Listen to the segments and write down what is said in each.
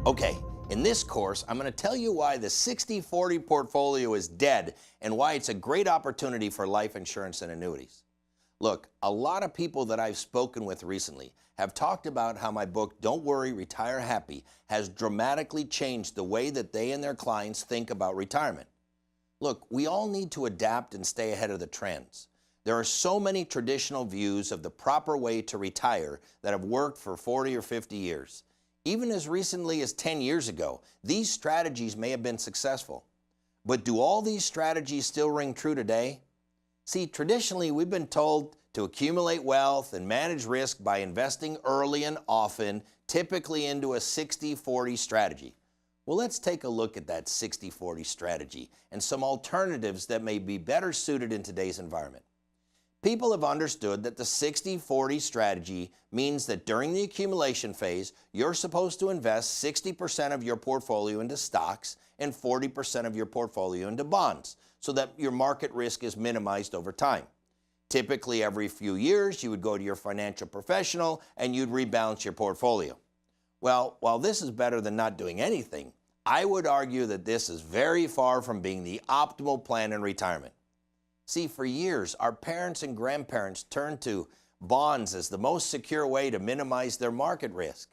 Okay, in this course, I'm going to tell you why the 60/40 portfolio is dead and why it's a great opportunity for life insurance and annuities. Look, a lot of people that I've spoken with recently have talked about how my book, Don't Worry, Retire Happy, has dramatically changed the way that they and their clients think about retirement. Look, we all need to adapt and stay ahead of the trends. There are so many traditional views of the proper way to retire that have worked for 40 or 50 years. Even as recently as 10 years ago, these strategies may have been successful. But do all these strategies still ring true today? See, traditionally, we've been told to accumulate wealth and manage risk by investing early and often, typically into a 60/40 strategy. Well, let's take a look at that 60/40 strategy and some alternatives that may be better suited in today's environment. People have understood that the 60/40 strategy means that during the accumulation phase, you're supposed to invest 60% of your portfolio into stocks and 40% of your portfolio into bonds so that your market risk is minimized over time. Typically, every few years, you would go to your financial professional and you'd rebalance your portfolio. Well, while this is better than not doing anything, I would argue that this is very far from being the optimal plan in retirement. See, for years, our parents and grandparents turned to bonds as the most secure way to minimize their market risk.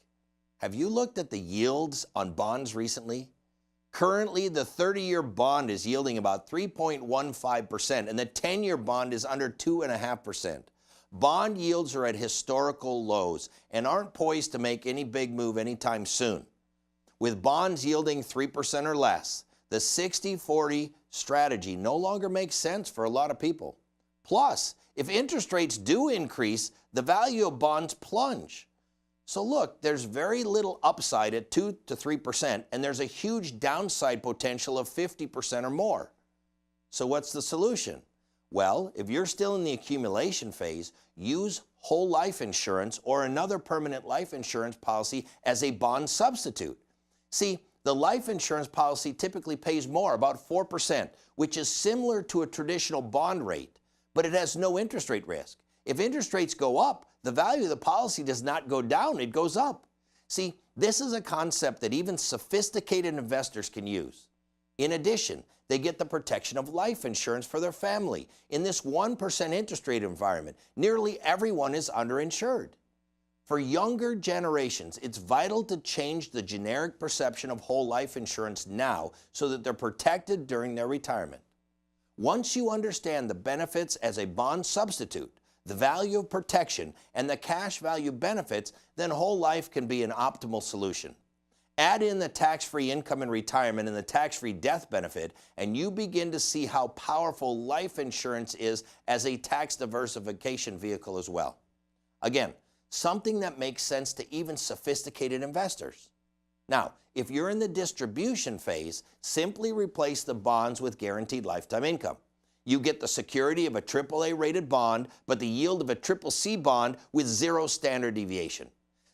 Have you looked at the yields on bonds recently? Currently, the 30-year bond is yielding about 3.15%, and the 10-year bond is under 2.5%. Bond yields are at historical lows and aren't poised to make any big move anytime soon. With bonds yielding 3% or less, the 60/40 strategy no longer makes sense for a lot of people. Plus, if interest rates do increase, the value of bonds plunge. So look, there's very little upside at 2 to 3%, and there's a huge downside potential of 50% or more. So what's the solution? Well, if you're still in the accumulation phase, use whole life insurance or another permanent life insurance policy as a bond substitute. See, the life insurance policy typically pays more, about 4%, which is similar to a traditional bond rate, but it has no interest rate risk. If interest rates go up, the value of the policy does not go down, it goes up. See, this is a concept that even sophisticated investors can use. In addition, they get the protection of life insurance for their family. In this 1% interest rate environment, nearly everyone is underinsured. For younger generations, it's vital to change the generic perception of whole life insurance now so that they're protected during their retirement. Once you understand the benefits as a bond substitute, the value of protection, and the cash value benefits, then whole life can be an optimal solution. Add in the tax-free income in retirement and the tax-free death benefit, and you begin to see how powerful life insurance is as a tax diversification vehicle as well. Again, something that makes sense to even sophisticated investors. Now, if you're in the distribution phase, simply replace the bonds with guaranteed lifetime income. You get the security of a AAA rated bond, but the yield of a CCC bond with zero standard deviation.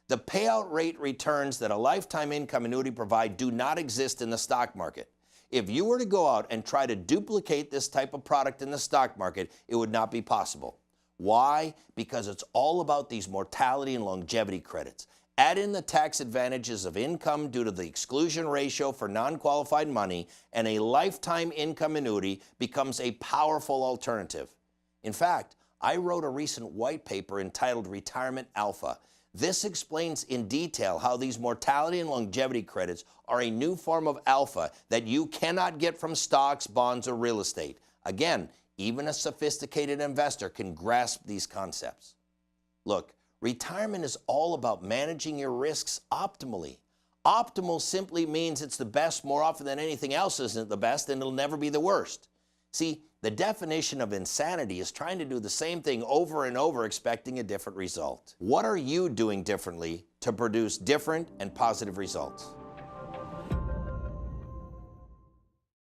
The payout rate returns that a lifetime income annuity provide do not exist in the stock market. If you were to go out and try to duplicate this type of product in the stock market, it would not be possible. Why? Because it's all about these mortality and longevity credits. Add in the tax advantages of income due to the exclusion ratio for non-qualified money, and a lifetime income annuity becomes a powerful alternative. In fact, I wrote a recent white paper entitled Retirement Alpha. This explains in detail how these mortality and longevity credits are a new form of alpha that you cannot get from stocks, bonds, or real estate. Again, even a sophisticated investor can grasp these concepts. Look, retirement is all about managing your risks optimally. Optimal simply means it's the best more often than anything else isn't the best, and it'll never be the worst. See, the definition of insanity is trying to do the same thing over and over expecting a different result. What are you doing differently to produce different and positive results?